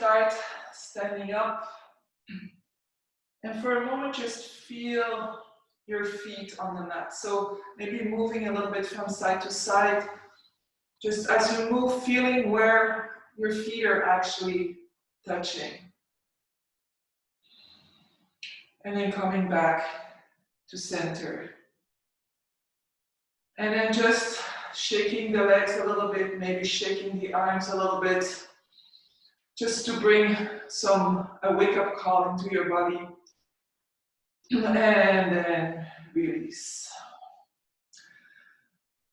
start standing up. And for a moment, just feel your feet on the mat. So maybe moving a little bit from side to side. Just as you move, feeling where your feet are actually touching. And then coming back to center. And then just shaking the legs a little bit, maybe shaking the arms a little bit, just to bring a wake-up call into your body. And then release.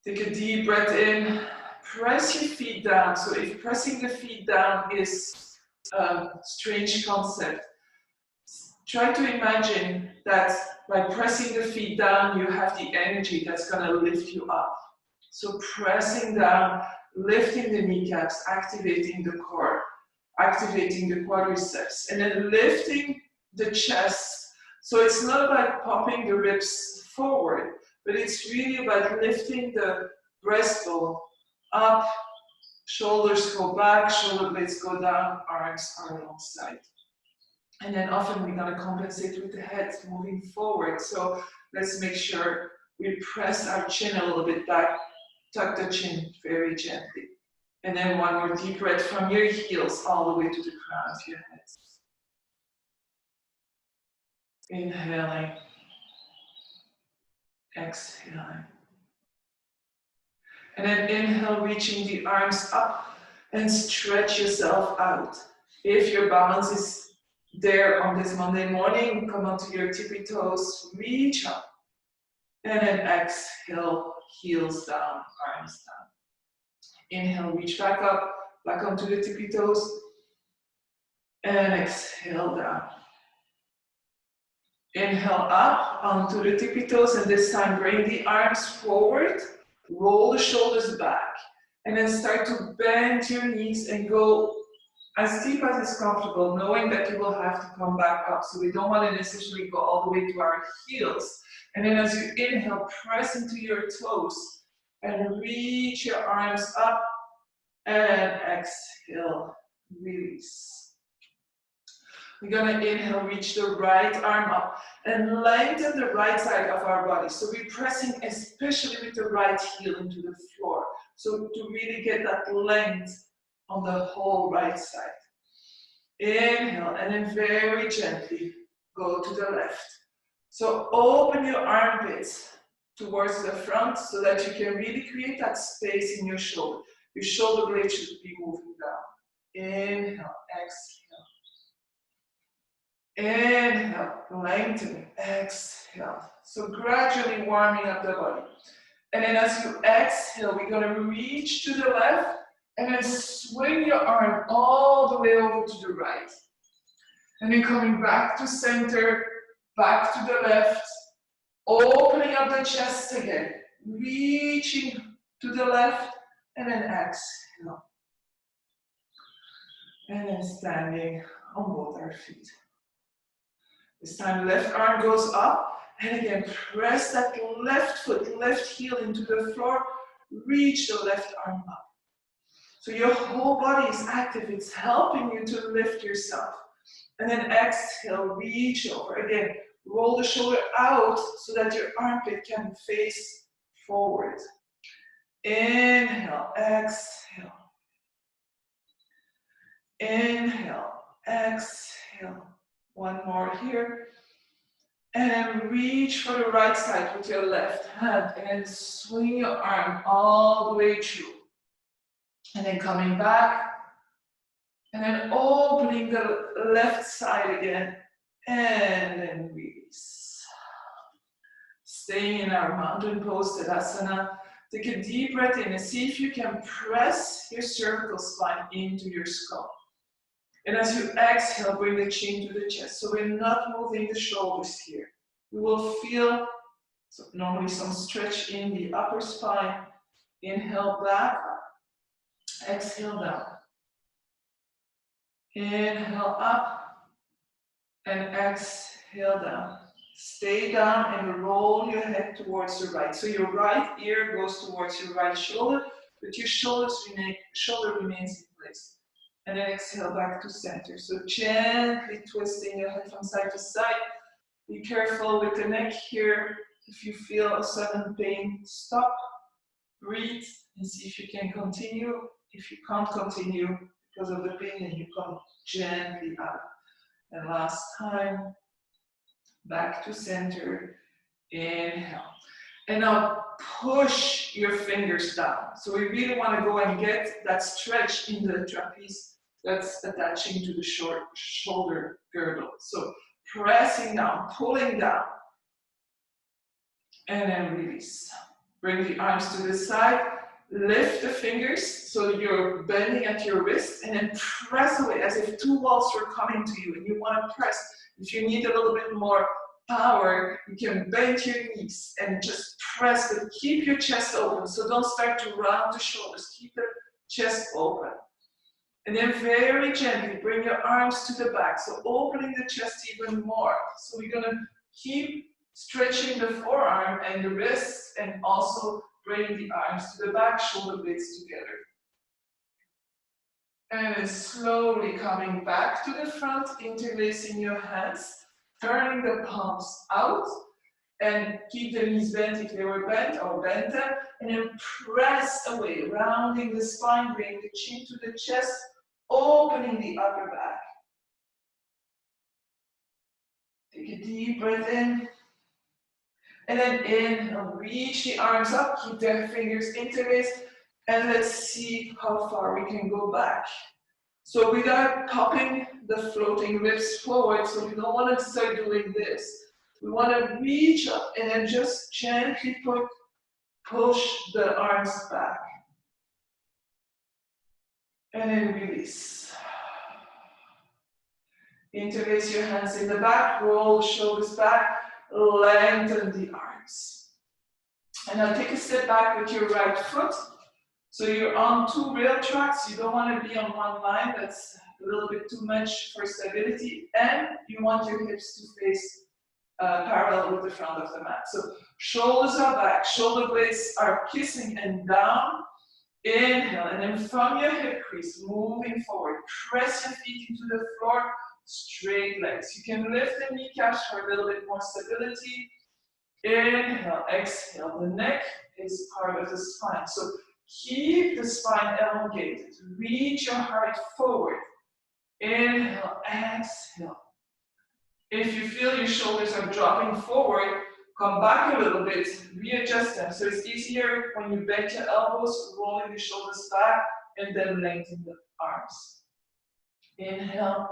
Take a deep breath in, press your feet down. So if pressing the feet down is a strange concept, try to imagine that by pressing the feet down, you have the energy that's going to lift you up. So pressing down, lifting the kneecaps, activating the core, activating the quadriceps, and then lifting the chest. So it's not about popping the ribs forward, but it's really about lifting the breastbone up, shoulders go back, shoulder blades go down, arms are alongside. And then often we're going to compensate with the head moving forward. So let's make sure we press our chin a little bit back, tuck the chin very gently. And then one more deep breath from your heels all the way to the crown of your head. Inhaling. Exhaling. And then inhale, reaching the arms up and stretch yourself out. If your balance is there on this Monday morning, come onto your tippy toes, reach up. And then exhale, heels down, arms down. Inhale, reach back up, back onto the tippy toes. And exhale down. Inhale up onto the tippy toes, and this time bring the arms forward, roll the shoulders back, and then start to bend your knees and go as deep as is comfortable, knowing that you will have to come back up. So we don't want to necessarily go all the way to our heels. And then as you inhale, press into your toes and reach your arms up and exhale, release. We're going to inhale, reach the right arm up and lengthen the right side of our body. So we're pressing especially with the right heel into the floor. So to really get that length on the whole right side. Inhale, and then very gently go to the left. So open your armpits towards the front so that you can really create that space in your shoulder. Your shoulder blade should be moving down. Inhale, exhale. Inhale, lengthening, exhale. So gradually warming up the body. And then as you exhale, we're going to reach to the left and then swing your arm all the way over to the right. And then coming back to center, back to the left, opening up the chest again, reaching to the left, and then exhale. And then standing on both our feet. This time left arm goes up, and again press that left foot, left heel into the floor, reach the left arm up. So your whole body is active, it's helping you to lift yourself. And then exhale, reach over. Again, roll the shoulder out so that your armpit can face forward. Inhale, exhale. Inhale, exhale. One more here. And reach for the right side with your left hand and swing your arm all the way through. And then coming back. And then opening the left side again. And then release. Staying in our mountain pose, Tadasana. Take a deep breath in and see if you can press your cervical spine into your skull. And as you exhale, bring the chin to the chest. So we're not moving the shoulders here. We will feel normally some stretch in the upper spine. Inhale back up. Exhale down. Inhale up. And exhale down. Stay down and roll your head towards the right. So your right ear goes towards your right shoulder, but your shoulder remains in place. And then exhale back to center. So gently twisting your head from side to side. Be careful with the neck here. If you feel a sudden pain, stop, breathe, and see if you can continue. If you can't continue because of the pain, then you come gently up. And last time, back to center. Inhale. And now push your fingers down. So we really want to go and get that stretch in the trapeze that's attaching to the shoulder girdle. So pressing down, pulling down, and then release. Bring the arms to the side, lift the fingers so you're bending at your wrist, and then press away as if two walls were coming to you and you want to press. If you need a little bit more power, you can bend your knees and just press, but keep your chest open. So don't start to round the shoulders, keep the chest open. And then very gently bring your arms to the back, so opening the chest even more. So we're gonna keep stretching the forearm and the wrists, and also bring the arms to the back, shoulder blades together. And then slowly coming back to the front, interlacing your hands, turning the palms out, and keep the knees bent if they were bent, or bend them, and then press away, rounding the spine, bring the chin to the chest, opening the upper back. Take a deep breath in. And then inhale, reach the arms up, keep the fingers interlaced, and let's see how far we can go back. So without popping the floating ribs forward, so we don't want to start doing this. We want to reach up and then just gently push the arms back. And then release. Interlace your hands in the back, roll the shoulders back, lengthen the arms. And now take a step back with your right foot. So you're on two rail tracks, you don't want to be on one line, that's a little bit too much for stability, and you want your hips to face parallel with the front of the mat. So shoulders are back, shoulder blades are kissing and down. Inhale, and then from your hip crease, moving forward, press your feet into the floor, straight legs. You can lift the kneecaps for a little bit more stability. Inhale, exhale, the neck is part of the spine. So keep the spine elongated, reach your heart forward. Inhale, exhale. If you feel your shoulders are dropping forward, come back a little bit, readjust them. So it's easier when you bend your elbows, rolling the shoulders back, and then lengthen the arms. Inhale,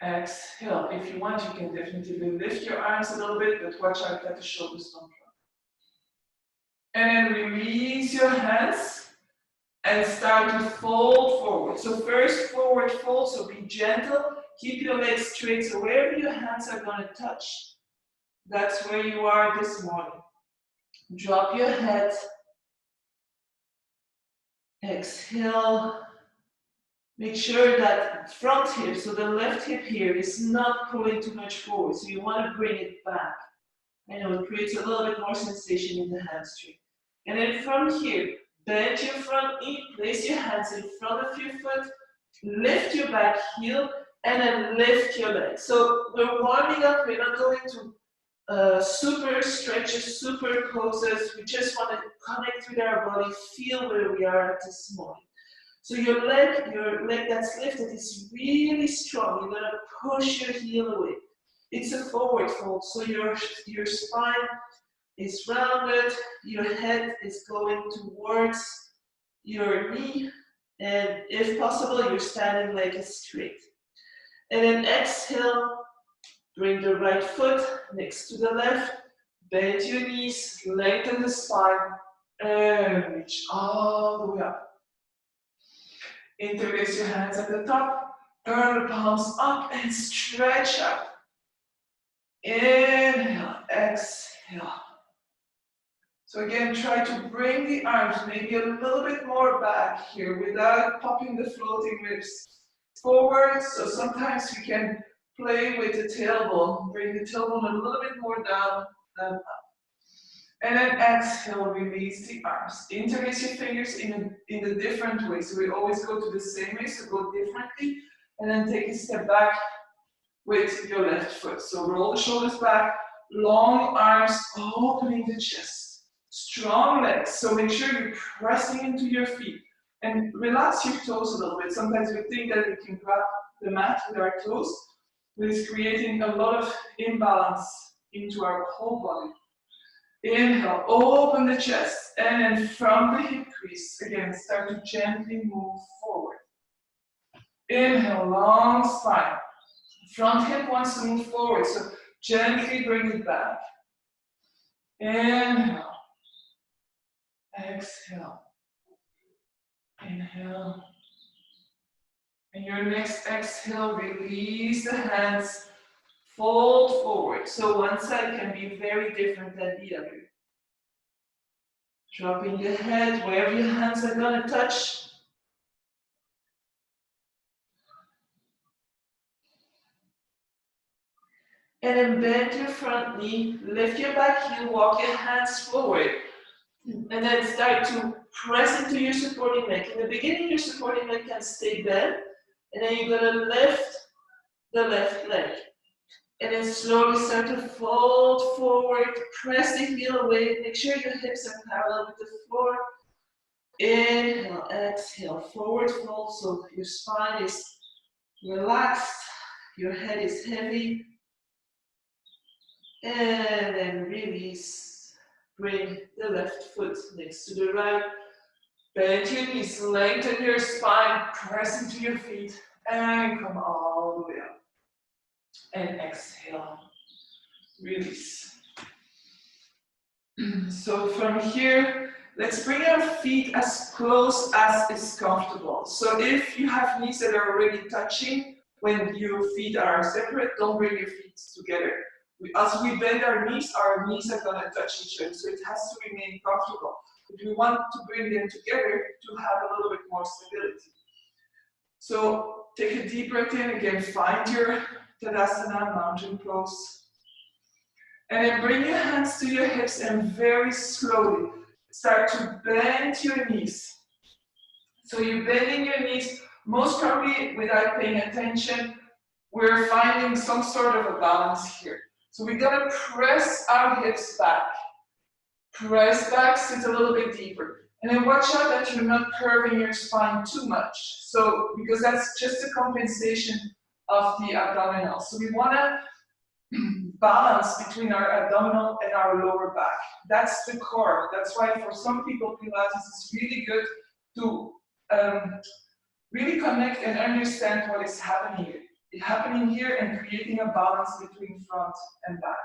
exhale. If you want, you can definitely lift your arms a little bit, but watch out that the shoulders don't drop. And then release your hands and start to fold forward. So first forward fold, so be gentle. Keep your legs straight, so wherever your hands are going to touch, that's where you are this morning. Drop your head. Exhale. Make sure that front hip, so the left hip here, is not pulling too much forward. So you want to bring it back. I know it creates a little bit more sensation in the hamstring. And then from here, bend your front knee, place your hands in front of your foot, lift your back heel, and then lift your legs. So we're warming up, we're not going to super stretches, super poses. We just want to connect with our body, feel where we are at this moment. So your leg that's lifted is really strong. You're going to push your heel away. It's a forward fold, so your spine is rounded, your head is going towards your knee, and if possible, your standing leg is straight. And then exhale, bring the right foot next to the left, bend your knees, lengthen the spine, and reach all the way up. Interlace your hands at the top, turn the palms up and stretch up. Inhale, exhale. So again, try to bring the arms maybe a little bit more back here without popping the floating ribs forward. So sometimes you can play with the tailbone, bring the tailbone a little bit more down than up. And then exhale, release the arms. Interlace your fingers in a different way. So we always go to the same way, so go differently. And then take a step back with your left foot. So roll the shoulders back, long arms, opening the chest. Strong legs, so make sure you're pressing into your feet. And relax your toes a little bit. Sometimes we think that we can grab the mat with our toes, but it's creating a lot of imbalance into our whole body. Inhale, open the chest, and then from the hip crease, again, start to gently move forward. Inhale, long spine. Front hip wants to move forward, so gently bring it back. Inhale. Exhale. Inhale. And your next exhale, release the hands, fold forward. So one side can be very different than the other. Dropping the head wherever your hands are gonna touch. And then bend your front knee, lift your back heel, walk your hands forward. And then start to press into your supporting leg. In the beginning, your supporting leg can stay bent. And then you're gonna lift the left leg. And then slowly start to fold forward, press the heel away, make sure your hips are parallel with the floor. Inhale, exhale, forward fold, so your spine is relaxed, your head is heavy. And then release, bring the left foot next to the right. Bend your knees, lengthen your spine, press into your feet, and come all the way up. And exhale, release. So from here, let's bring our feet as close as is comfortable. So if you have knees that are already touching, when your feet are separate, don't bring your feet together. As we bend our knees are gonna touch each other, so it has to remain comfortable. But we want to bring them together to have a little bit more stability. So take a deep breath in, again, find your Tadasana, mountain pose. And then bring your hands to your hips and very slowly start to bend your knees. So you're bending your knees, most probably without paying attention, we're finding some sort of a balance here. So we're gonna press our hips back. Press back, sit a little bit deeper. And then watch out that you're not curving your spine too much. So, because that's just a compensation of the abdominal. So we wanna balance between our abdominal and our lower back. That's the core. That's why for some people, Pilates is really good to really connect and understand what is happening here and creating a balance between front and back.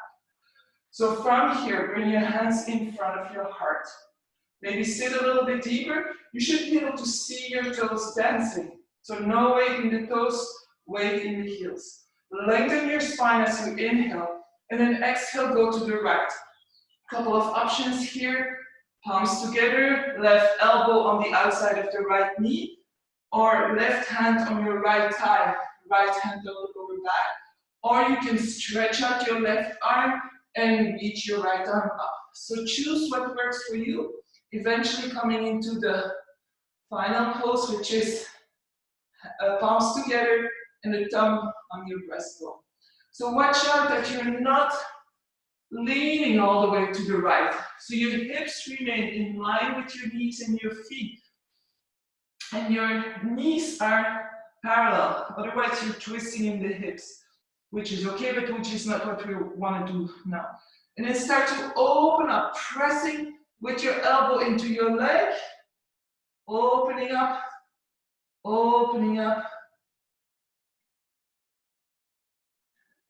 So from here, bring your hands in front of your heart. Maybe sit a little bit deeper. You should be able to see your toes dancing. So no weight in the toes, weight in the heels. Lengthen your spine as you inhale, and then exhale, go to the right. Couple of options here. Palms together, left elbow on the outside of the right knee, or left hand on your right thigh, right hand on the lower back. Or you can stretch out your left arm and reach your right arm up. So choose what works for you. Eventually coming into the final pose, which is palms together and the thumb on your breastbone. So watch out that you're not leaning all the way to the right. So your hips remain in line with your knees and your feet. And your knees are parallel. Otherwise you're twisting in the hips, which is okay, but which is not what we want to do now. And then start to open up, pressing with your elbow into your leg, opening up, opening up.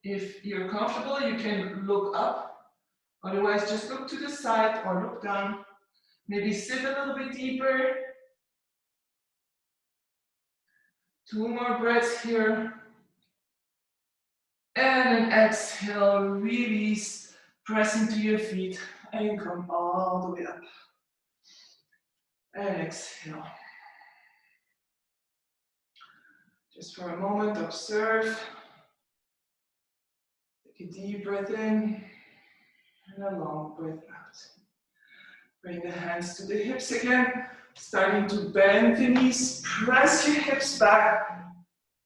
If you're comfortable, you can look up. Otherwise, just look to the side or look down. Maybe sit a little bit deeper. 2 more breaths here. And then exhale, release, press into your feet and come all the way up. And exhale. Just for a moment, observe. Take a deep breath in and a long breath out. Bring the hands to the hips again. Starting to bend the knees. Press your hips back.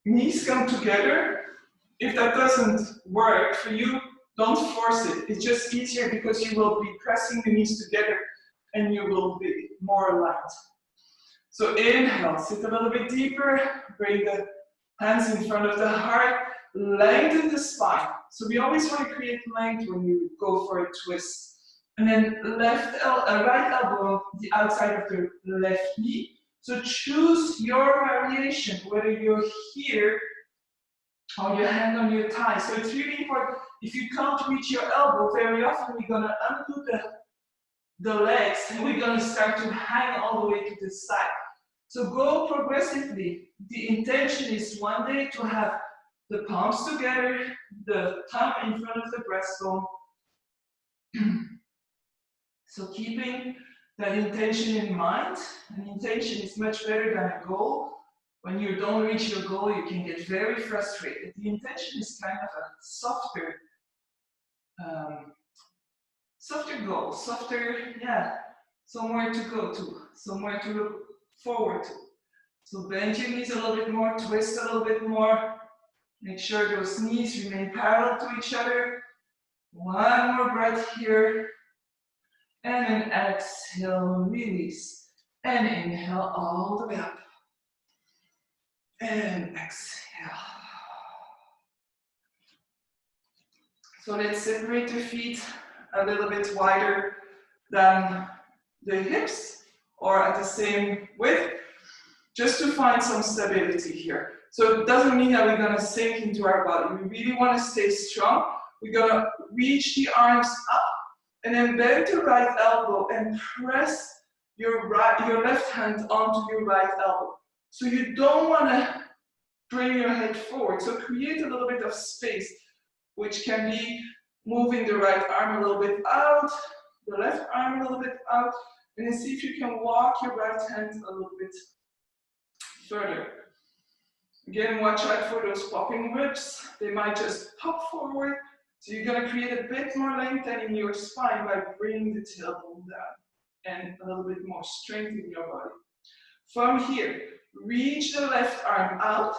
Knees come together. If that doesn't work for you, don't force it. It's just easier because you will be pressing the knees together and you will be more aligned. So inhale, sit a little bit deeper. Bring the hands in front of the heart. Lengthen the spine. So we always want to create length when you go for a twist. And then right elbow on the outside of the left knee. So choose your variation, whether you're here or your hand on your thigh. So it's really important. If you can't reach your elbow, very often we're going to undo the legs and we're going to start to hang all the way to the side. So go progressively. The intention is one day to have the palms together, the thumb in front of the breastbone. So keeping that intention in mind, an intention is much better than a goal. When you don't reach your goal, you can get very frustrated. The intention is kind of a softer goal, somewhere to go to, somewhere to look forward to. So bend your knees a little bit more, twist a little bit more. Make sure those knees remain parallel to each other. One more breath here. And then exhale, release. And inhale all the way up. And exhale. So let's separate the feet a little bit wider than the hips or at the same width, just to find some stability here. So it doesn't mean that we're going to sink into our body. We really want to stay strong. We're going to reach the arms up and then bend your right elbow and press your left hand onto your right elbow. So you don't want to bring your head forward. So create a little bit of space, which can be moving the right arm a little bit out, the left arm a little bit out, and then see if you can walk your right hand a little bit further. Again, watch out for those popping ribs. They might just pop forward. So you're going to create a bit more length in your spine by bringing the tailbone down and a little bit more strength in your body. From here, reach the left arm out.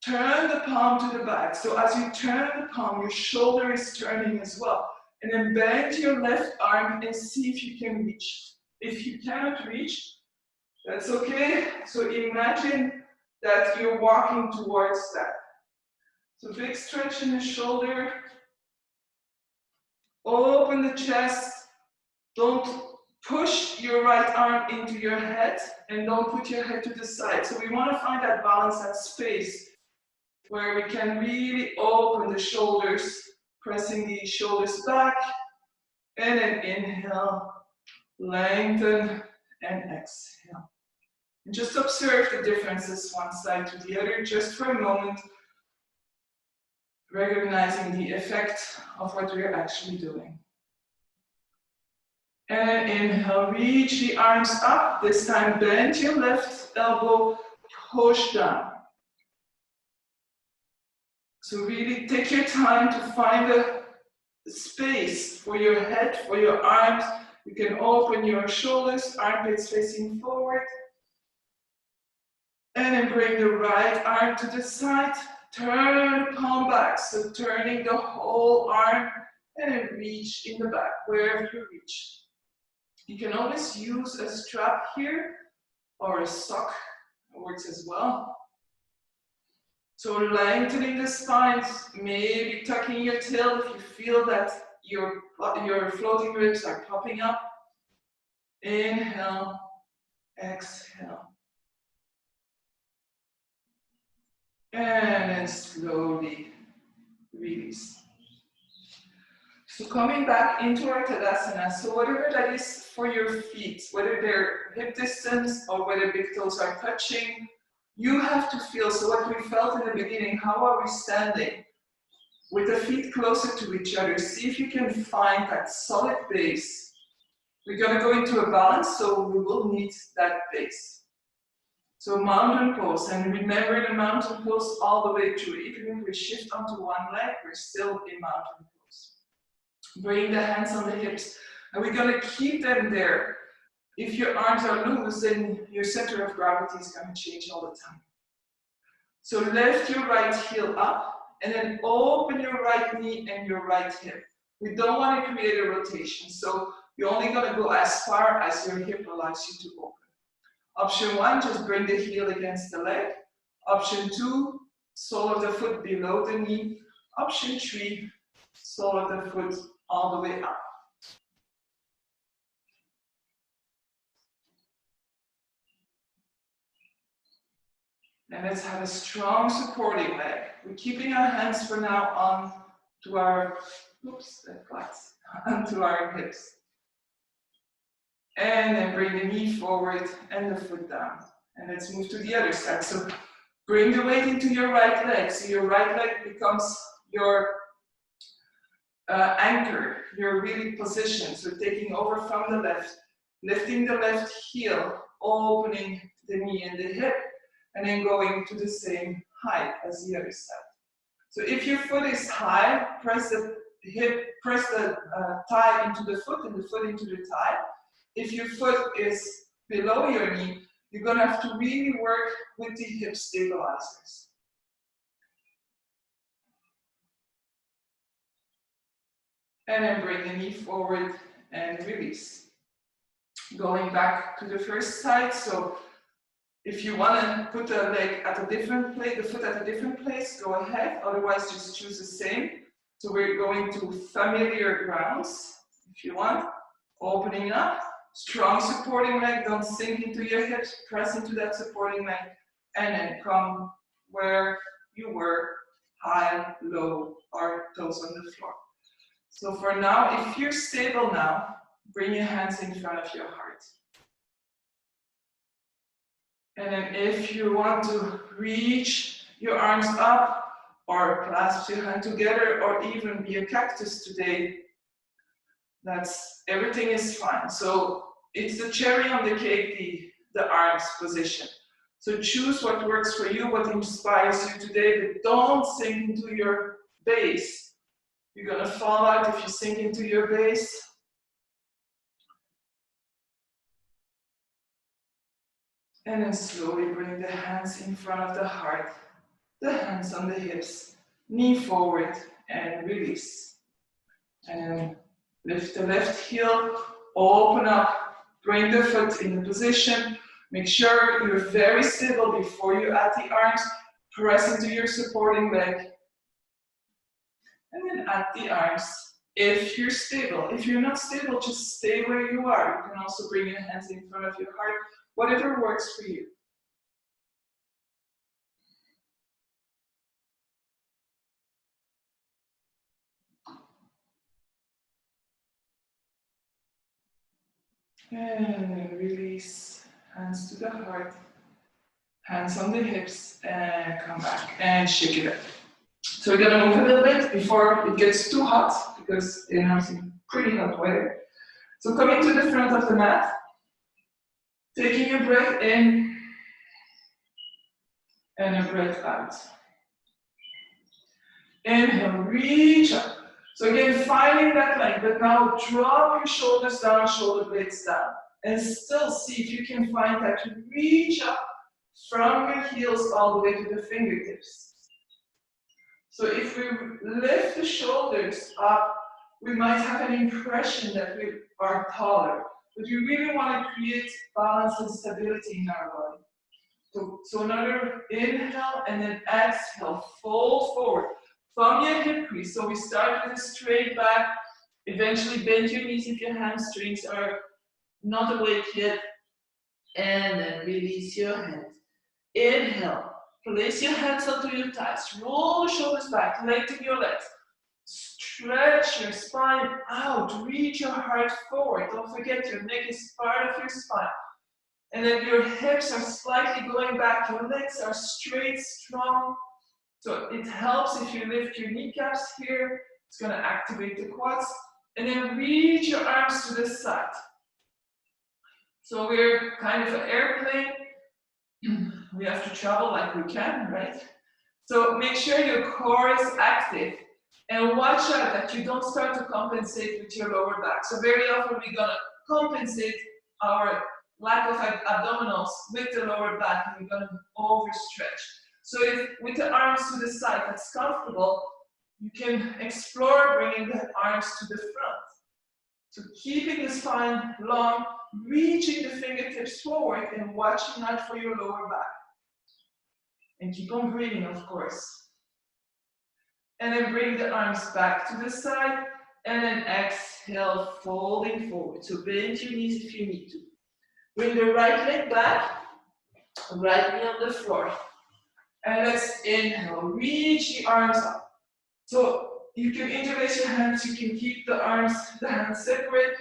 Turn the palm to the back. So as you turn the palm, your shoulder is turning as well. And then bend your left arm and see if you can reach. If you cannot reach, that's okay. So imagine that you're walking towards that. So big stretch in the shoulder. Open the chest. Don't push your right arm into your head and don't put your head to the side. So we want to find that balance, that space where we can really open the shoulders, pressing the shoulders back, and then inhale, lengthen, and exhale. And just observe the differences one side to the other, just for a moment, recognizing the effect of what we're actually doing. And then inhale, reach the arms up. This time bend your left elbow, push down. So really take your time to find a space for your head, for your arms. You can open your shoulders, armpits facing forward. And then bring the right arm to the side. Turn the palm back, so turning the whole arm and then reach in the back, wherever you reach. You can always use a strap here or a sock, it works as well. So lengthening the spine, maybe tucking your tail if you feel that your floating ribs are popping up. Inhale, exhale. And then slowly release. So coming back into our Tadasana, so whatever that is for your feet, whether they're hip distance or whether big toes are touching, you have to feel, so what we felt in the beginning, how are we standing? With the feet closer to each other, see if you can find that solid base. We're going to go into a balance, so we will need that base. So mountain pose, and remember the mountain pose all the way through. Even if we shift onto one leg, we're still in mountain pose. Bring the hands on the hips, And we're gonna keep them there. If your arms are loose, then your center of gravity is gonna change all the time. So lift your right heel up, and then open your right knee and your right hip. We don't want to create a rotation, so you're only going to go as far as your hip allows you to open. Option 1, just bring the heel against the leg. Option 2, sole of the foot below the knee. Option 3, sole of the foot all the way up. And let's have a strong supporting leg. We're keeping our hands for now on to our, onto our hips. And then bring the knee forward and the foot down. And let's move to the other side. So bring the weight into your right leg. So your right leg becomes your anchor, your really position. So taking over from the left, lifting the left heel, opening the knee and the hip, and then going to the same height as the other side. So if your foot is high, press the hip, press the thigh into the foot and the foot into the thigh. If your foot is below your knee, you're going to have to really work with the hip stabilizers. And then bring the knee forward and release. Going back to the first side, so if you want to put the leg at a different place, the foot at a different place, go ahead. Otherwise, just choose the same. So we're going to familiar grounds, if you want. Opening up, strong supporting leg, don't sink into your hips, press into that supporting leg, and then come where you were, high, low, or toes on the floor. So for now, if you're stable now, bring your hands in front of your heart. And then if you want to reach your arms up, or clasp your hand together, or even be a cactus today, everything is fine. So it's the cherry on the cake, the arms position. So choose what works for you, what inspires you today, but don't sink into your base. You're gonna fall out if you sink into your base. And then slowly bring the hands in front of the heart, the hands on the hips, knee forward and release. And then lift the left heel, open up, bring the foot in position. Make sure you're very stable before you add the arms. Press into your supporting leg. And then add the arms if you're stable. If you're not stable, just stay where you are. You can also bring your hands in front of your heart, whatever works for you. And release, hands to the heart, hands on the hips, and come back and shake it up. So we're gonna move a little bit before it gets too hot, because it has some pretty hot weather. So coming to the front of the mat, taking a breath in, and a breath out. Inhale, reach up. So again, finding that length, but now drop your shoulders down, shoulder blades down. And still see if you can find that to reach up from your heels all the way to the fingertips. So if we lift the shoulders up, we might have an impression that we are taller, but we really want to create balance and stability in our body. So another inhale and then exhale, fold forward. From your hip crease, so we start with a straight back, eventually bend your knees if your hamstrings are not awake yet, and then release your hands. Inhale, place your hands onto your thighs, roll the shoulders back, lengthen your legs, stretch your spine out, reach your heart forward, don't forget your neck is part of your spine, and then your hips are slightly going back, your legs are straight, strong. So it helps if you lift your kneecaps here, it's going to activate the quads, and then reach your arms to the side. So we're kind of an airplane, we have to travel like we can, right? So make sure your core is active, And watch out that you don't start to compensate with your lower back. So very often we're gonna compensate our lack of abdominals with the lower back, and we're gonna overstretch. So if with the arms to the side, that's comfortable, you can explore bringing the arms to the front. So keeping the spine long, reaching the fingertips forward and watching out for your lower back. And keep on breathing, of course. And then bring the arms back to the side, and then exhale, folding forward. So bend your knees if you need to. Bring the right leg back, right knee on the floor. And let's inhale, reach the arms up. So you can interlace your hands, you can keep the hands separate.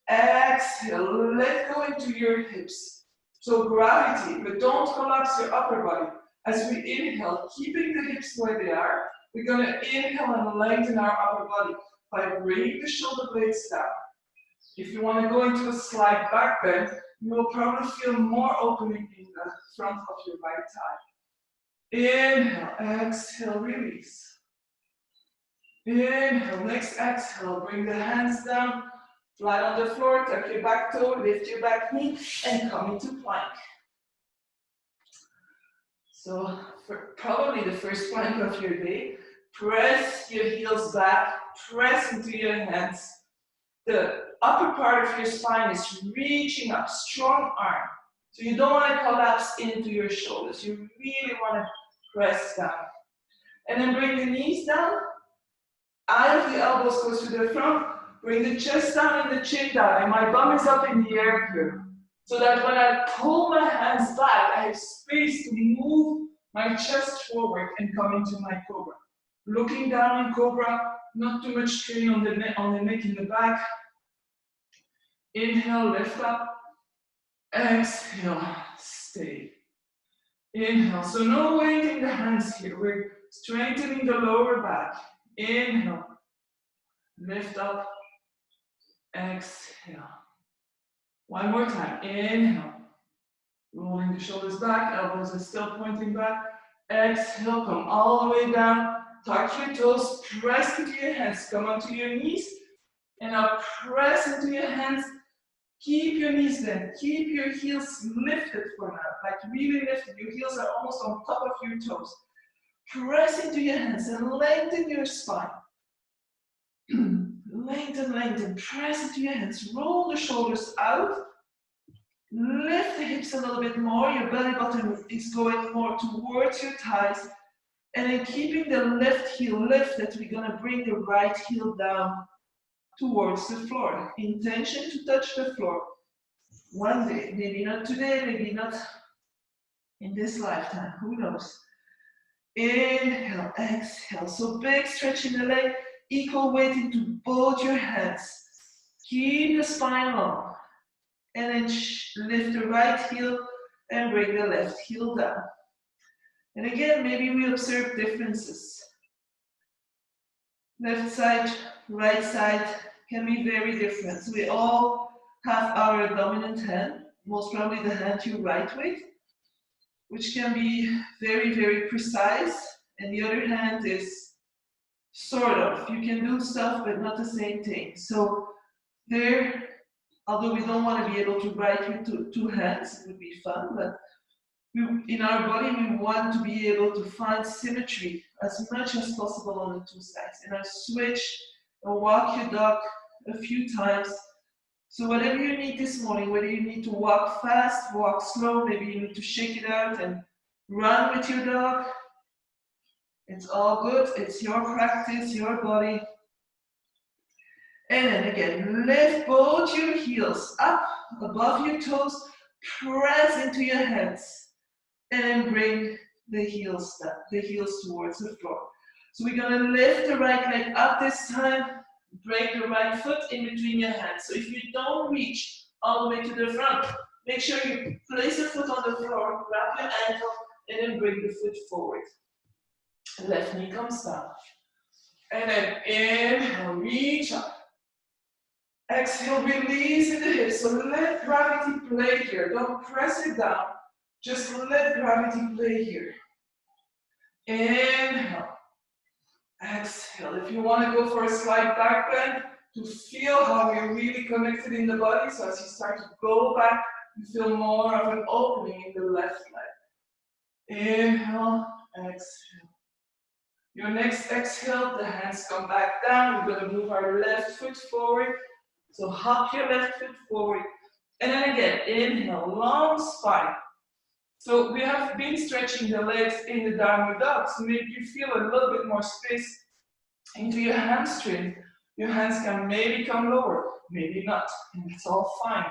Exhale, let go into your hips. So gravity, but don't collapse your upper body. As we inhale, keeping the hips where they are, we're going to inhale and lengthen our upper body by bringing the shoulder blades down. If you want to go into a slight back bend, you will probably feel more opening in the front of your right thigh. Inhale, exhale, release. Inhale, next exhale, bring the hands down, flat on the floor, tuck your back toe, lift your back knee, and come into plank. So for probably the first plank of your day, press your heels back, press into your hands. The upper part of your spine is reaching up, strong arm. So you don't want to collapse into your shoulders. You really want to press down. And then bring the knees down. Eye of the elbows goes to the front. Bring the chest down and the chin down. And my bum is up in the air here. So that when I pull my hands back, I have space to move my chest forward and come into my cobra. Looking down in cobra, not too much strain on the neck in the back. Inhale, lift up. Exhale, stay. Inhale, so no weighting the hands here. We're strengthening the lower back. Inhale, lift up. Exhale. One more time. Inhale. Rolling the shoulders back, elbows are still pointing back. Exhale, come all the way down. Touch your toes, press into your hands. Come onto your knees. And now press into your hands. Keep your knees bent. Keep your heels lifted for now. Like really lifted. Your heels are almost on top of your toes. Press into your hands and lengthen your spine. Lengthen, lengthen. Press into your hands. Roll the shoulders out. Lift the hips a little bit more. Your belly button is going more towards your thighs. And then keeping the left heel lifted, we're going to bring the right heel down towards the floor. Intention to touch the floor. One day, maybe not today, maybe not in this lifetime, who knows. Inhale, exhale. So big stretch in the leg, equal weight into both your hands. Keep the spine long. And then lift the right heel and bring the left heel down. And again, maybe we observe differences. Left side, right side can be very different. So we all have our dominant hand, most probably the hand you write with, which can be very, very precise. And the other hand is sort of, you can do stuff, but not the same thing. So there, although we don't want to be able to write with two hands, it would be fun, but in our body, we want to be able to find symmetry as much as possible on the two sides. And I switch and walk your dog a few times. So whatever you need this morning, whether you need to walk fast, walk slow, maybe you need to shake it out and run with your dog, it's all good. It's your practice, your body. And then again, lift both your heels up above your toes, press into your hands. And then bring the heels towards the floor. So we're going to lift the right leg up this time, bring the right foot in between your hands. So if you don't reach all the way to the front, make sure you place the foot on the floor, grab your ankle, and then bring the foot forward. Left knee comes down. And then inhale, reach up. Exhale, release in the hips. So let gravity play here. Don't press it down. Just let gravity play here. Inhale. Exhale. If you want to go for a slight back bend, to feel how you're really connected in the body, so as you start to go back, you feel more of an opening in the left leg. Inhale, exhale. Your next exhale, the hands come back down. We're going to move our left foot forward. So hop your left foot forward. And then again, inhale, long spine. So we have been stretching the legs in the downward dog to make you feel a little bit more space into your hamstring. Your hands can maybe come lower, maybe not, and it's all fine.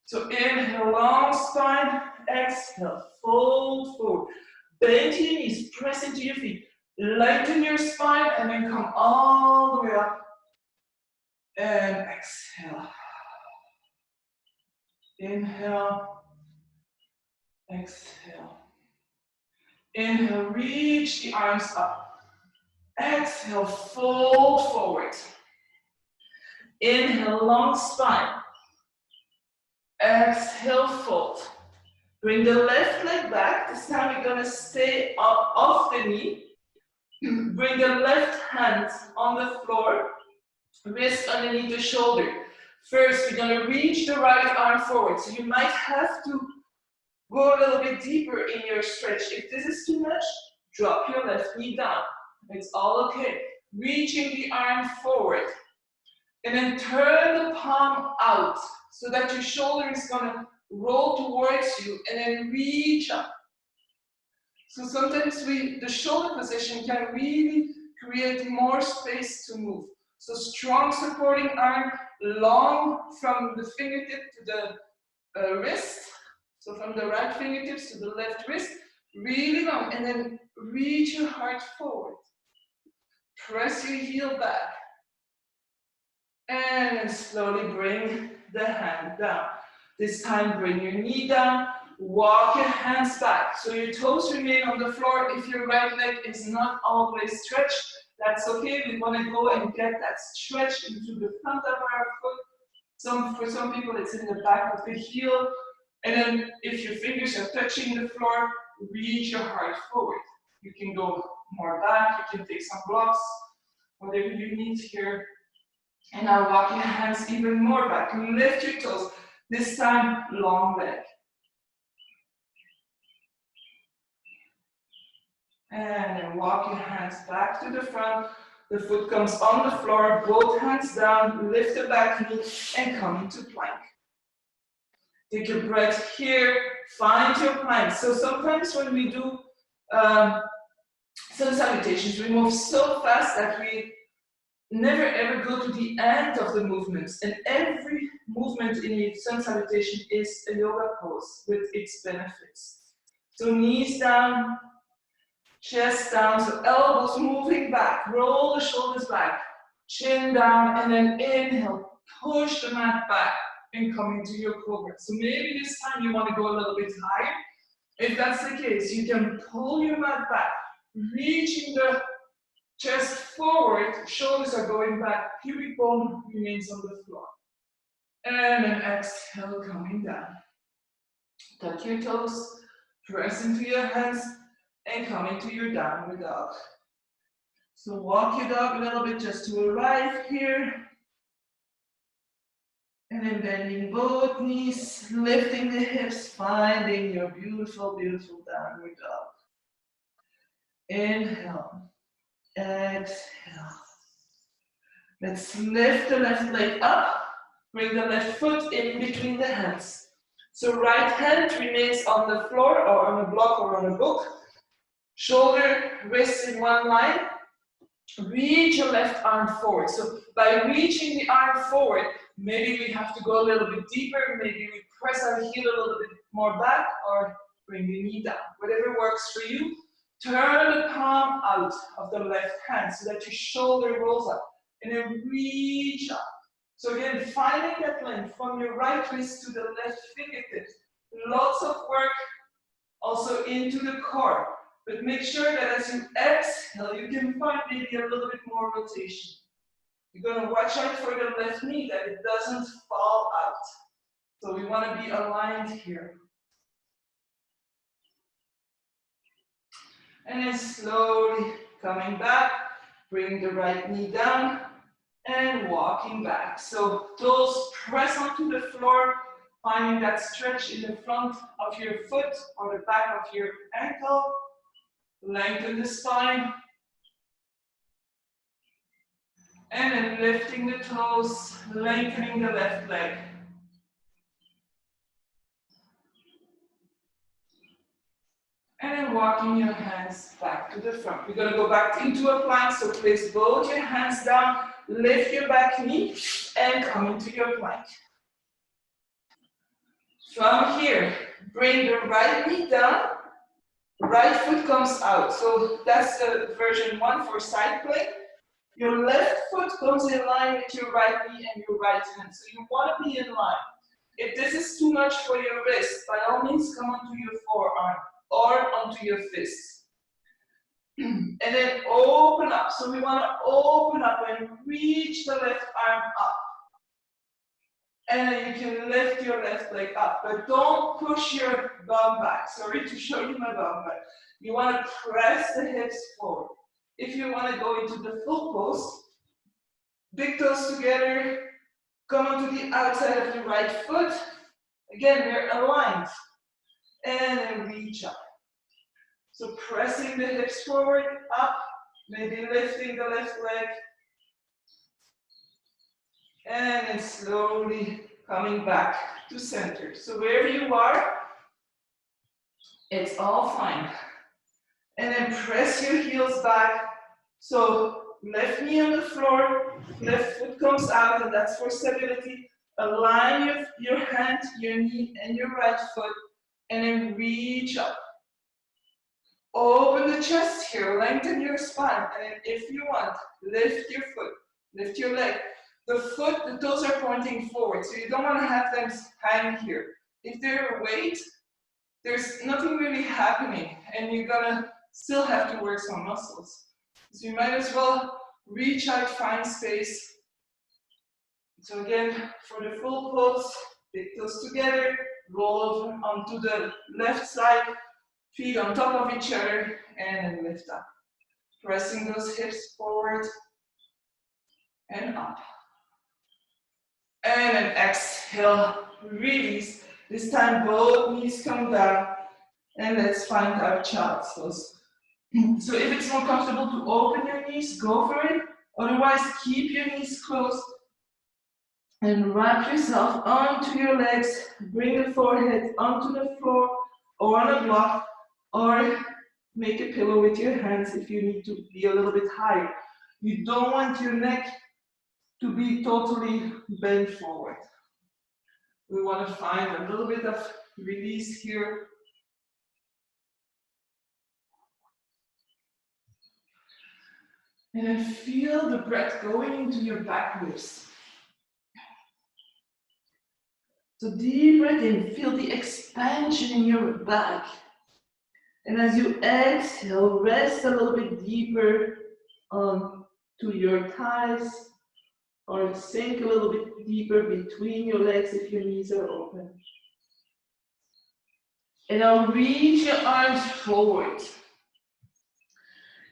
So inhale, long spine, exhale, fold forward. Bend your knees, press into your feet. Lighten your spine and then come all the way up. And exhale. Inhale, exhale. Inhale, reach the arms up. Exhale, fold forward. Inhale, long spine. Exhale, fold. Bring the left leg back. This time we're going to stay up off the knee. Bring the left hand on the floor. Wrist underneath the shoulder. First, we're going to reach the right arm forward. So you might have to go a little bit deeper in your stretch. If this is too much, drop your left knee down. It's all okay. Reaching the arm forward. And then turn the palm out so that your shoulder is going to roll towards you and then reach up. So sometimes the shoulder position can really create more space to move. So strong supporting arm, long from the fingertip to the wrist. So from the right fingertips to the left wrist, really long. And then reach your heart forward. Press your heel back. And then slowly bring the hand down. This time bring your knee down, walk your hands back. So your toes remain on the floor. If your right leg is not always stretched, that's okay. We want to go and get that stretch into the front of our foot. For some people, it's in the back of the heel. And then if your fingers are touching the floor, reach your heart forward. You can go more back, you can take some blocks, whatever you need here. And now walk your hands even more back. Lift your toes. This time, long leg. And then walk your hands back to the front. The foot comes on the floor, both hands down, lift the back knee, and come into plank. Take your breath here, find your plank. So sometimes when we do sun salutations, we move so fast that we never ever go to the end of the movements. And every movement in a sun salutation is a yoga pose with its benefits. So knees down, chest down, so elbows moving back, roll the shoulders back, chin down, and then inhale, push the mat back and come into your cobra. So maybe this time you want to go a little bit higher. If that's the case, you can pull your mat back, reaching the chest forward, shoulders are going back, pubic bone remains on the floor. And then exhale, coming down. Tuck your toes, press into your hands, and come into your downward dog. So walk your dog a little bit just to arrive here. And then bending both knees, lifting the hips, finding your beautiful, beautiful downward dog. Inhale, exhale. Let's lift the left leg up. Bring the left foot in between the hands. So right hand remains on the floor or on a block or on a book. Shoulder, wrist in one line. Reach your left arm forward. So by reaching the arm forward, maybe we have to go a little bit deeper. Maybe we press our heel a little bit more back or bring the knee down. Whatever works for you. Turn the palm out of the left hand so that your shoulder rolls up. And then reach up. So again, finding that length from your right wrist to the left fingertips. Lots of work also into the core. But make sure that as you exhale, you can find maybe a little bit more rotation. You're going to watch out for the left knee that it doesn't fall out. So we want to be aligned here. And then slowly coming back. Bring the right knee down and walking back. So toes press onto the floor, finding that stretch in the front of your foot or the back of your ankle. Lengthen the spine. And then lifting the toes, lengthening the left leg. And then walking your hands back to the front. We're going to go back into a plank, so place both your hands down, lift your back knee, and come into your plank. From here, bring the right knee down, right foot comes out. So that's the version 1 for side plank. Your left foot comes in line with your right knee and your right hand. So you want to be in line. If this is too much for your wrist, by all means come onto your forearm or onto your fist. And then open up. So we want to open up and reach the left arm up. And then you can lift your left leg up, but don't push your bum back. Sorry to show you my bum back. You want to press the hips forward. If you want to go into the full pose, big toes together, come onto the outside of the right foot. Again, we're aligned. And then reach up. So pressing the hips forward, up, maybe lifting the left leg. And then slowly coming back to center. So wherever you are, it's all fine. And then press your heels back. So left knee on the floor, left foot comes out, and that's for stability. Align your hand, your knee, and your right foot, and then reach up. Open the chest here, lengthen your spine, and then if you want, lift your foot, lift your leg. The toes are pointing forward, so you don't want to have them hang here. If they're a weight, there's nothing really happening, and you're gonna still have to work some muscles. So you might as well reach out, find space. So again, for the full pose, big toes together, roll over onto the left side, feet on top of each other, and then lift up. Pressing those hips forward and up. And then exhale, release. This time both knees come down, and let's find our child's pose. So if it's more comfortable to open your knees, go for it. Otherwise, keep your knees closed and wrap yourself onto your legs. Bring the forehead onto the floor or on a block, or make a pillow with your hands if you need to be a little bit higher. You don't want your neck to be totally bent forward. We want to find a little bit of release here. And then feel the breath going into your back ribs. So deep breath in, feel the expansion in your back. And as you exhale, rest a little bit deeper to your thighs, or sink a little bit deeper between your legs if your knees are open. And now reach your arms forward.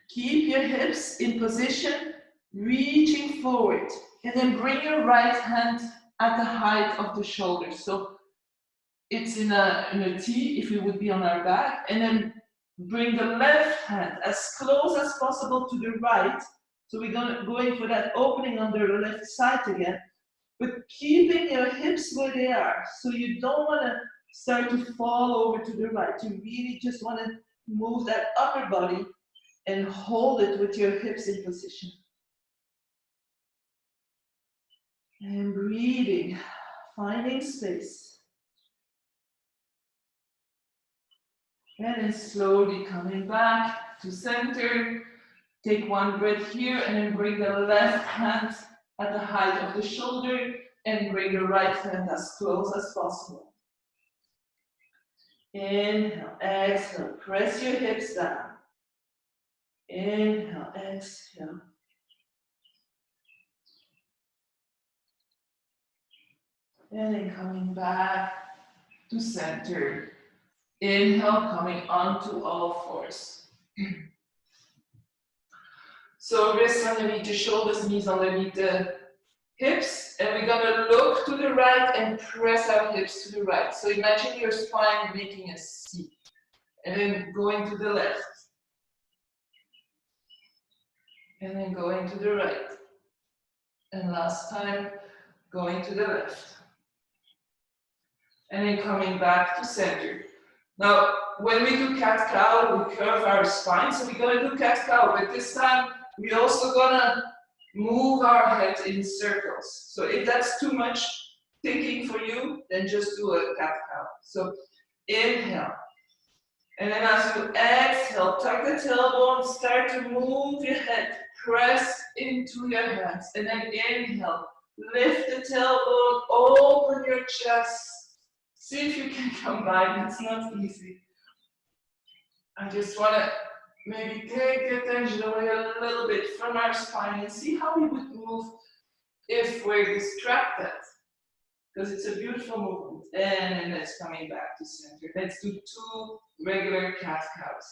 Keep your hips in position, reaching forward. And then bring your right hand at the height of the shoulders. So it's in a T if we would be on our back. And then bring the left hand as close as possible to the right. So we're going for that opening on the left side again. But keeping your hips where they are. So you don't want to start to fall over to the right. You really just want to move that upper body and hold it with your hips in position. And breathing, finding space. And then slowly coming back to center. Take one breath here and then bring the left hand at the height of the shoulder and bring the right hand as close as possible. Inhale, exhale, press your hips down. Inhale, exhale. And then coming back to center. Inhale, coming onto all fours. So wrists underneath the shoulders, knees underneath the hips, and we're gonna look to the right and press our hips to the right. So imagine your spine making a C, and then going to the left, and then going to the right, and last time going to the left, and then coming back to center. Now, when we do cat-cow, we curve our spine, so we're gonna do cat-cow, but this time we're also gonna move our head in circles. So if that's too much thinking for you, then just do a cat-cow. So inhale. And then as you exhale, tuck the tailbone, start to move your head, press into your hands. And then inhale, lift the tailbone, open your chest. See if you can combine, it's not easy. I just want to maybe take the attention away a little bit from our spine and see how we would move if we're distracted. Because it's a beautiful movement. And then it's coming back to center. Let's do 2 regular cat-cows.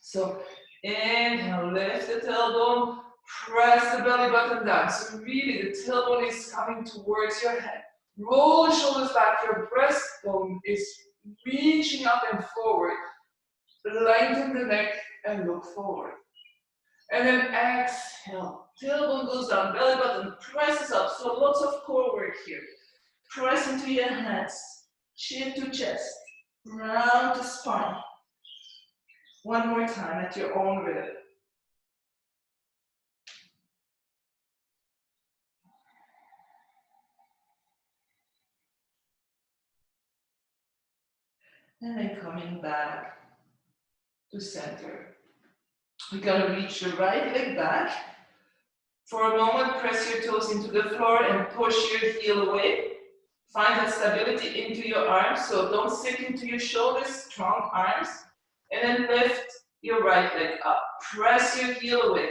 So inhale, lift the tailbone, press the belly button down. So really the tailbone is coming towards your head. Roll the shoulders back, your breastbone is reaching up and forward. Lengthen the neck and look forward. And then exhale, tailbone goes down, belly button presses up. So lots of core work here. Press into your hands, chin to chest, round the spine. One more time at your own rhythm. And then coming back to center. We're gonna reach your right leg back. For a moment, press your toes into the floor and push your heel away. Find that stability into your arms, so don't sink into your shoulders, strong arms. And then lift your right leg up. Press your heel away.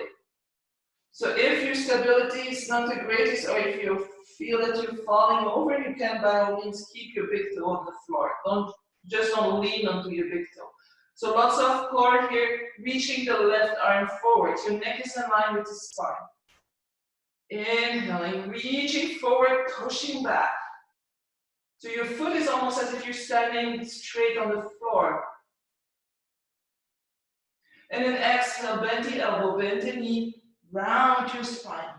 So if your stability is not the greatest, or if you feel that you're falling over, you can by all means keep your big toe on the floor. Don't lean onto your big toe. So lots of core here, reaching the left arm forward. Your neck is in line with the spine. Inhaling, reaching forward, pushing back. So your foot is almost as if you're standing straight on the floor. And then exhale, bend the elbow, bend the knee, round your spine.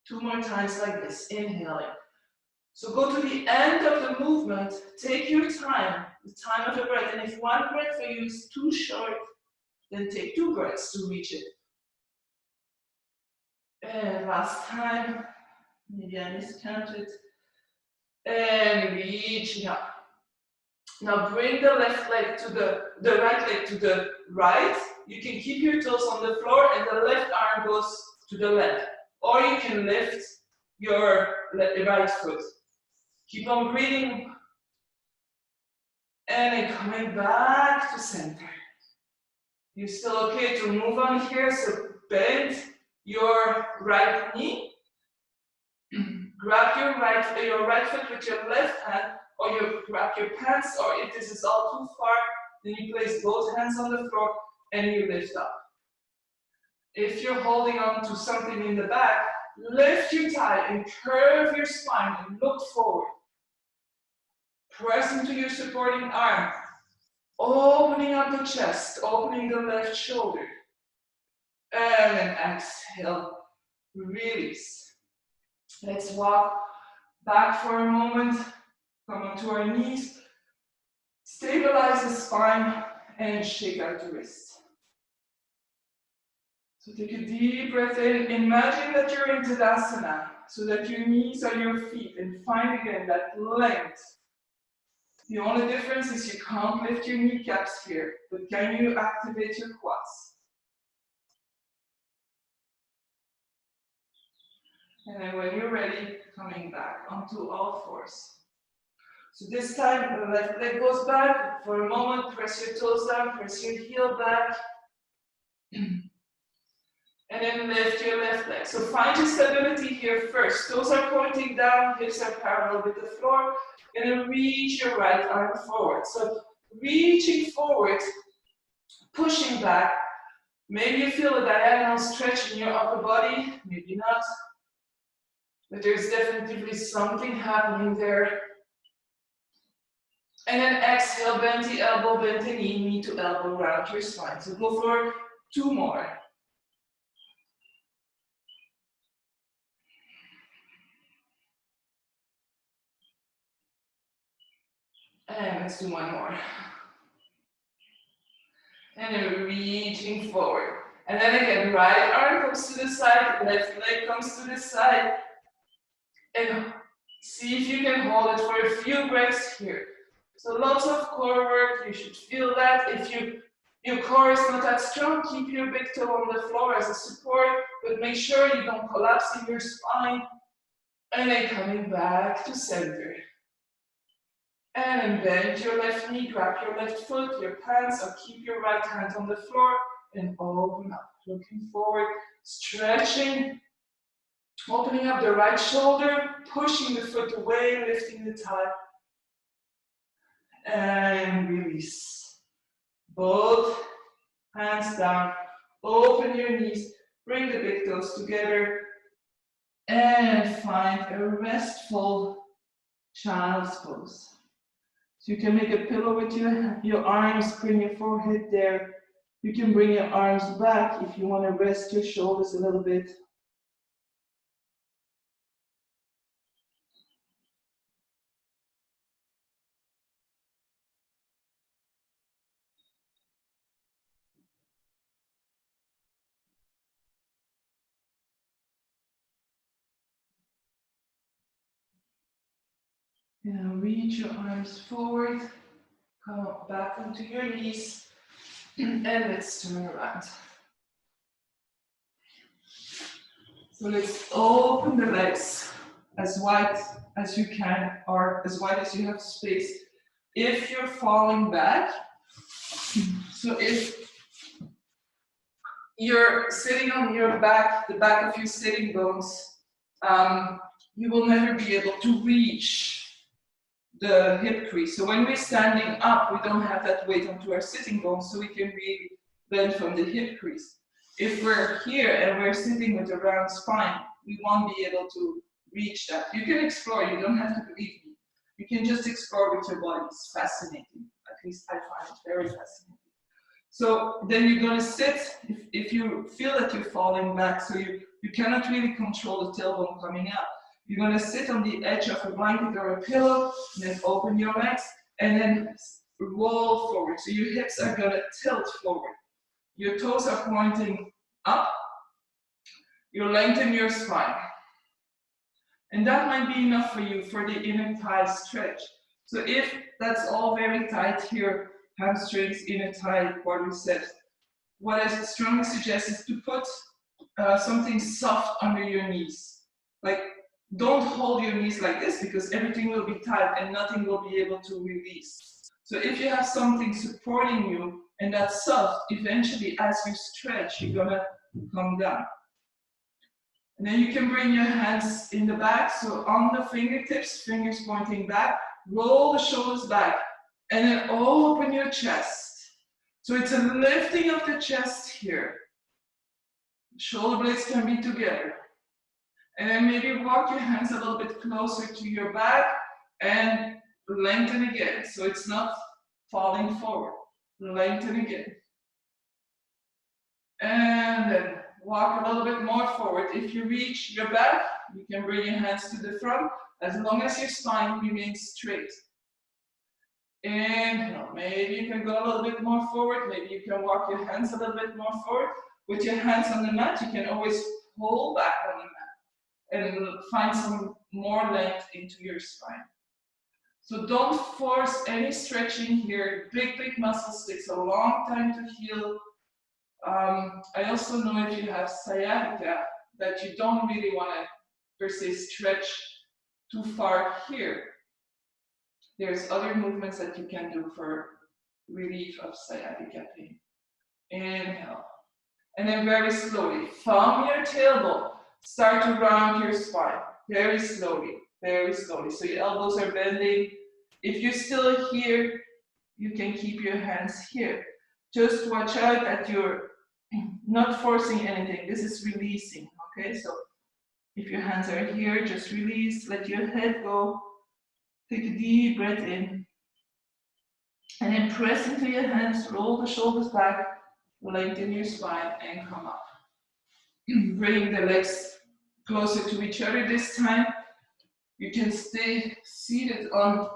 2 more times like this, inhaling. So go to the end of the movement, take your time, the time of the breath, and if one breath for you is too short, then take 2 breaths to reach it. And last time, maybe I miscounted, and reaching up. Now bring the left leg to the right leg to the right. You can keep your toes on the floor and the left arm goes to the left. Or you can lift your right foot. Keep on breathing. And then coming back to center. You're still okay to move on here, so bend your right knee. Grab your right foot with your left hand, or you grab your pants, or if this is all too far, then you place both hands on the floor and you lift up. If you're holding on to something in the back, lift your thigh and curve your spine and look forward. Press into your supporting arm, opening up the chest, opening the left shoulder. And then exhale, release. Let's walk back for a moment, come onto our knees, stabilize the spine, and shake out the wrists. So take a deep breath in, imagine that you're in Tadasana, so that your knees are your feet, and find again that length. The only difference is you can't lift your kneecaps here, but can you activate your quads? And then when you're ready, coming back onto all fours. So this time, the left leg goes back. For a moment, press your toes down, press your heel back. And then lift your left leg. So find your stability here first. Toes are pointing down, hips are parallel with the floor. And then reach your right arm forward. So reaching forward, pushing back, Maybe you feel a diagonal stretch in your upper body, maybe not. But there's definitely something happening there. And then exhale, bend the elbow, bend the knee to elbow around your spine. So go for 2 more. And let's do 1 more. And then reaching forward. And then again, right arm comes to the side, left leg comes to the side. And see if you can hold it for a few breaths here. So lots of core work, you should feel that. If your core is not that strong, keep your big toe on the floor as a support, but make sure you don't collapse in your spine. And then coming back to center. And then bend your left knee, grab your left foot, your pants, or keep your right hand on the floor and open up. Looking forward, stretching, opening up the right shoulder, pushing the foot away, lifting the thigh. And release. Both hands down, open your knees, bring the big toes together, and find a restful child's pose. So you can make a pillow with your arms, bring your forehead there. You can bring your arms back if you want to rest your shoulders a little bit. Now reach your arms forward, come back onto your knees, and let's turn around. So let's open the legs as wide as you can, or as wide as you have space. If you're falling back, so if you're sitting on your back, the back of your sitting bones, you will never be able to reach the hip crease. So when we're standing up, we don't have that weight onto our sitting bones, so we can really bend from the hip crease. If we're here and we're sitting with a round spine, we won't be able to reach that. You can explore, you don't have to believe me. You can just explore with your body. It's fascinating. At least I find it very fascinating. So then you're gonna sit, if you feel that you're falling back, so you cannot really control the tailbone coming out. You're gonna sit on the edge of a blanket or a pillow, and then open your legs, and then roll forward. So your hips are gonna tilt forward. Your toes are pointing up. You lengthen your spine. And that might be enough for you for the inner thigh stretch. So if that's all very tight here, hamstrings, inner thigh, quadriceps, what I strongly suggest is to put something soft under your knees. Like, don't hold your knees like this because everything will be tight and nothing will be able to release. So if you have something supporting you and that's soft, eventually as you stretch, you're gonna come down. And then you can bring your hands in the back, so on the fingertips, fingers pointing back, roll the shoulders back, and then open your chest. So it's a lifting of the chest here. Shoulder blades can be together. And then maybe walk your hands a little bit closer to your back and lengthen again. So it's not falling forward. Lengthen again. And then walk a little bit more forward. If you reach your back, you can bring your hands to the front as long as your spine remains straight. Inhale. Maybe you can go a little bit more forward. Maybe you can walk your hands a little bit more forward. With your hands on the mat, you can always pull back on the mat and find some more length into your spine. So don't force any stretching here. Big muscles takes a long time to heal. I also know if you have sciatica that you don't really want to per se stretch too far here. There's other movements that you can do for relief of sciatica pain. Inhale. And then very slowly, from your tailbone, start to round your spine. Very slowly, very slowly. So your elbows are bending. If you're still here, you can keep your hands here. Just watch out that your Not forcing anything, this is releasing, okay? So if your hands are here, just release, let your head go. Take a deep breath in. And then press into your hands, roll the shoulders back, lengthen your spine, and come up. Bring the legs closer to each other this time. You can stay seated on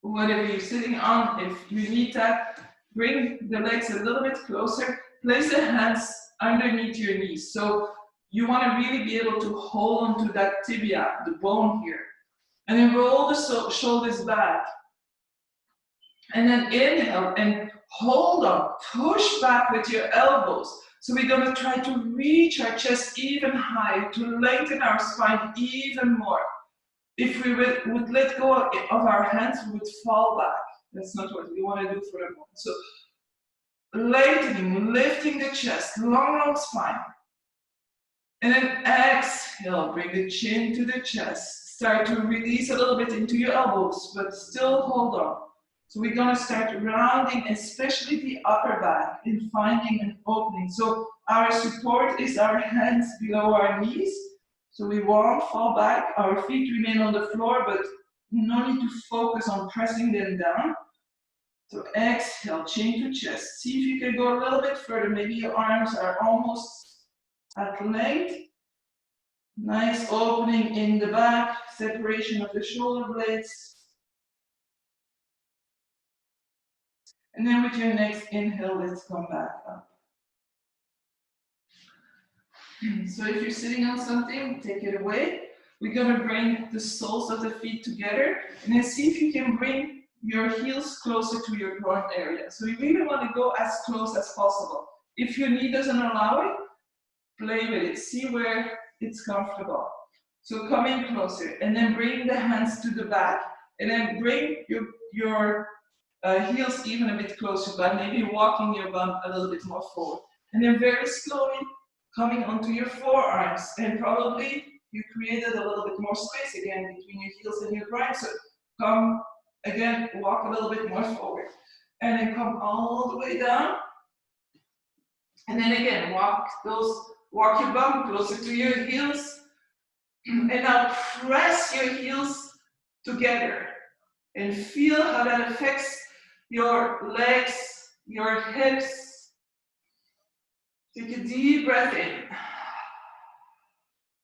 whatever you're sitting on. If you need that, bring the legs a little bit closer. Place the hands underneath your knees. So you want to really be able to hold onto that tibia, the bone here. And then roll the shoulders back. And then inhale and hold on. Push back with your elbows. So we're going to try to reach our chest even higher, to lengthen our spine even more. If we would let go of our hands, we would fall back. That's not what we want to do for a moment. So lengthening, lifting the chest, long, long spine. And then exhale, bring the chin to the chest. Start to release a little bit into your elbows, but still hold on. So we're going to start rounding, especially the upper back, in finding an opening. So our support is our hands below our knees. So we won't fall back. Our feet remain on the floor, but no need to focus on pressing them down. So exhale, chin to chest. See if you can go a little bit further. Maybe your arms are almost at length. Nice opening in the back, separation of the shoulder blades. And then with your next inhale, let's come back up. So if you're sitting on something, take it away. We're going to bring the soles of the feet together and then see if you can bring your heels closer to your groin area. So you really want to go as close as possible. If your knee doesn't allow it, play with it. See where it's comfortable. So come in closer and then bring the hands to the back and then bring your heels even a bit closer by maybe walking your bum a little bit more forward. And then very slowly coming onto your forearms, and probably you created a little bit more space again between your heels and your groin. So come again, walk a little bit more forward. And then come all the way down. And then again, walk your bum closer to your heels. And now press your heels together and feel how that affects your legs, your hips. Take a deep breath in.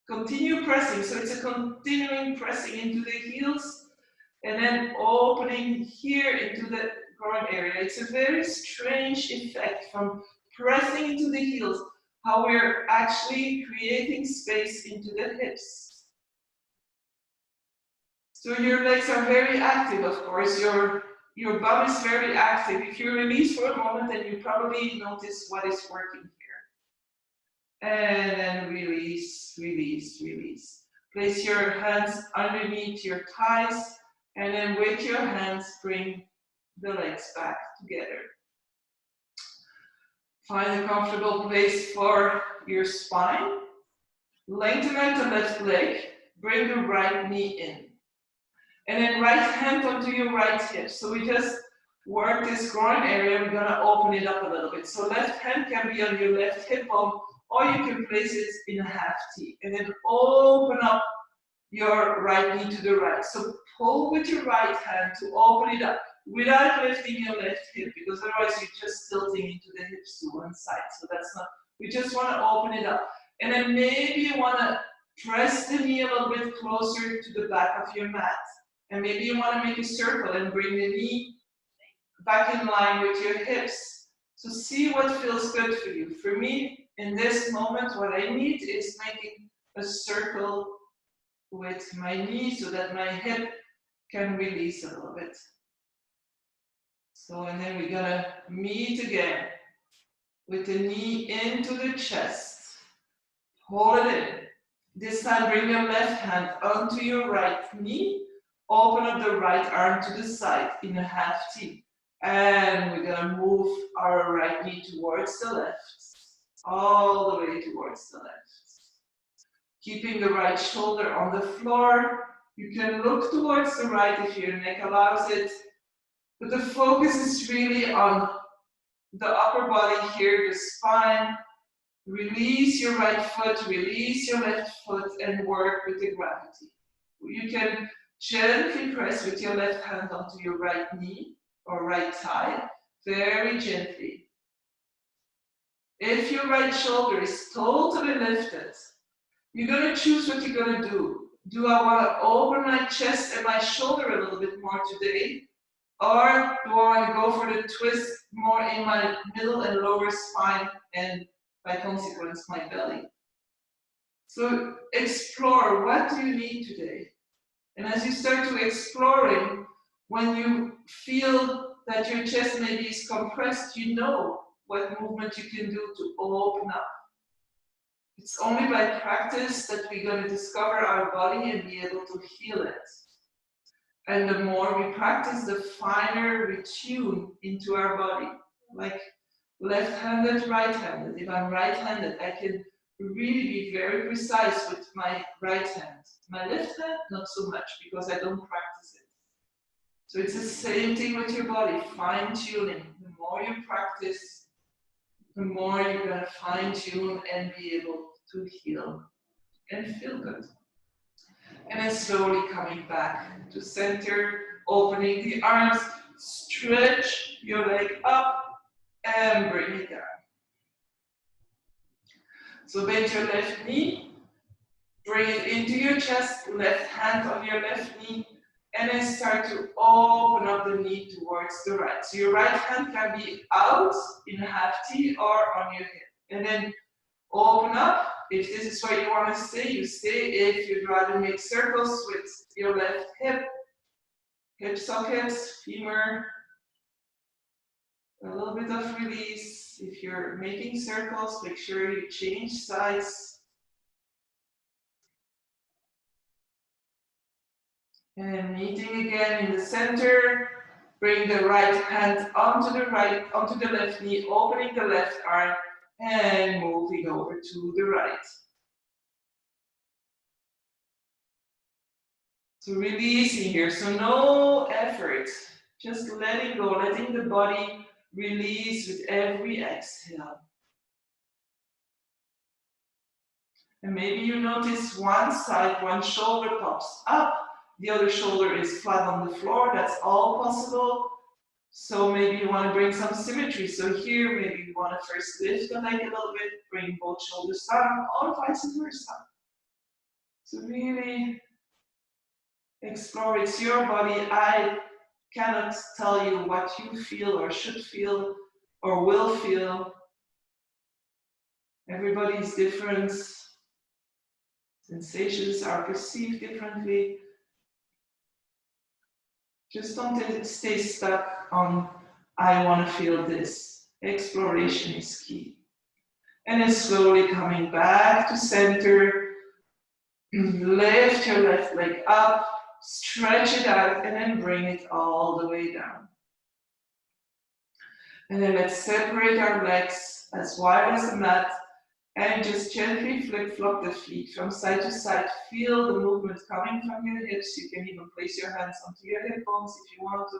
Continue pressing, so it's a continuing pressing into the heels and then opening here into the groin area. It's a very strange effect from pressing into the heels, how we're actually creating space into the hips. So your legs are very active, of course. Your bum is very active. If you release for a moment, then you probably notice what is working here. And then release, release, release. Place your hands underneath your thighs, and then with your hands, bring the legs back together. Find a comfortable place for your spine. Lengthen out the left leg. Bring the right knee in. And then right hand onto your right hip. So we just work this groin area. We're going to open it up a little bit. So left hand can be on your left hip bone, or you can place it in a half T. And then open up your right knee to the right. So pull with your right hand to open it up without lifting your left hip, because otherwise you're just tilting into the hips to one side. So that's not, we just want to open it up. And then maybe you want to press the knee a little bit closer to the back of your mat. And maybe you want to make a circle and bring the knee back in line with your hips. So see what feels good for you. For me, in this moment, what I need is making a circle with my knee so that my hip can release a little bit. So, and then we're gonna meet again with the knee into the chest. Hold it in. This time bring your left hand onto your right knee. Open up the right arm to the side in a half T. And we're gonna move our right knee towards the left. All the way towards the left. Keeping the right shoulder on the floor. You can look towards the right if your neck allows it. But the focus is really on the upper body here, the spine. Release your right foot, release your left foot, and work with the gravity. You can gently press with your left hand onto your right knee or right thigh, very gently. If your right shoulder is totally lifted, you're going to choose what you're going to do. Do I want to open my chest and my shoulder a little bit more today? Or do I want to go for the twist more in my middle and lower spine and by consequence my belly? So explore, what do you need today? And as you start to exploring, when you feel that your chest maybe is compressed, you know what movement you can do to open up. It's only by practice that we're going to discover our body and be able to heal it. And the more we practice, the finer we tune into our body. Like left-handed, right-handed. If I'm right-handed, I can really be very precise with my right hand. My left hand, not so much, because I don't practice it. So it's the same thing with your body, fine-tuning. The more you practice, the more you're going to fine-tune and be able to heal and feel good. And then slowly coming back to center, opening the arms, stretch your leg up and bring it down. So bend your left knee, bring it into your chest, left hand on your left knee, and then start to open up the knee towards the right. So your right hand can be out in a half T or on your hip. And then open up. If this is where you want to stay, you stay. If you'd rather make circles with your left hip, hip sockets, femur, a little bit of release. If you're making circles, make sure you change sides. And meeting again in the center. Bring the right hand onto the left knee, opening the left arm, and moving over to the right. So releasing here, so no effort, just letting go, letting the body release with every exhale. And maybe you notice one side, one shoulder pops up, the other shoulder is flat on the floor, that's all possible. So maybe you want to bring some symmetry. So here, maybe you want to first lift the leg a little bit, bring both shoulders down, or vice versa. So really explore, it's your body. I cannot tell you what you feel or should feel or will feel. Everybody is different. Sensations are perceived differently. Just don't stay stuck on, I want to feel this. Exploration is key. And then slowly coming back to center. Lift your left leg up, stretch it out, and then bring it all the way down. And then let's separate our legs as wide as the mat and just gently flip-flop the feet from side to side. Feel the movement coming from your hips. You can even place your hands onto your hip bones if you want to.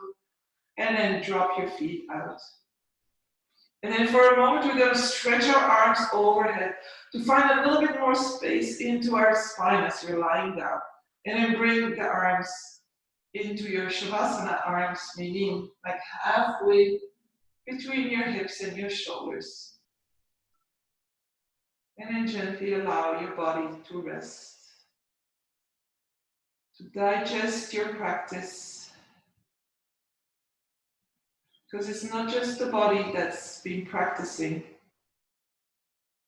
And then drop your feet out. And then for a moment, we're going to stretch our arms overhead to find a little bit more space into our spine as you're lying down. And then bring the arms into your Shavasana arms, meaning like halfway between your hips and your shoulders. And then gently allow your body to rest, to digest your practice. Because it's not just the body that's been practicing.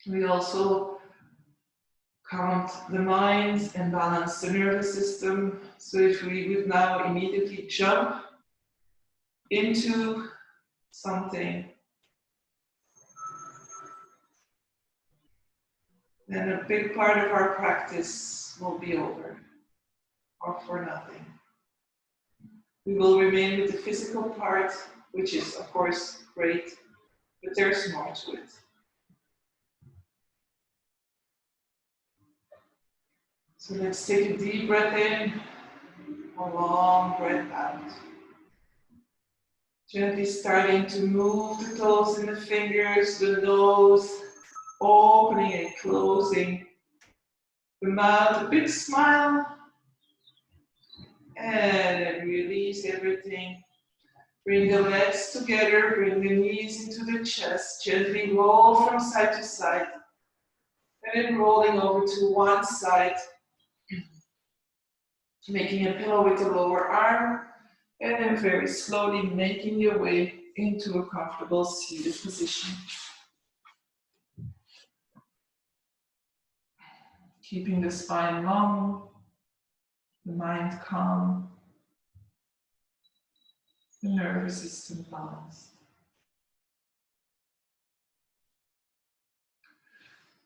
We also count the mind and balance the nervous system. So if we would now immediately jump into something, then a big part of our practice will be over, or for nothing. We will remain with the physical part, which is of course great, but there's more to it. So let's take a deep breath in, a long breath out. Gently starting to move the toes and the fingers, the nose, opening and closing the mouth, a big smile, and then release everything. Bring the legs together, bring the knees into the chest, gently roll from side to side, and then rolling over to one side, making a pillow with the lower arm, and then very slowly making your way into a comfortable seated position. Keeping the spine long, the mind calm, the nervous system balanced.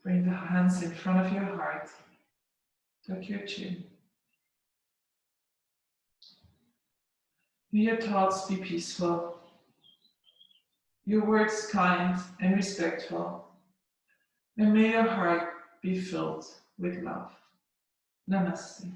Bring the hands in front of your heart, tuck your chin. May your thoughts be peaceful, your words kind and respectful, and may your heart be filled with love. Namaste.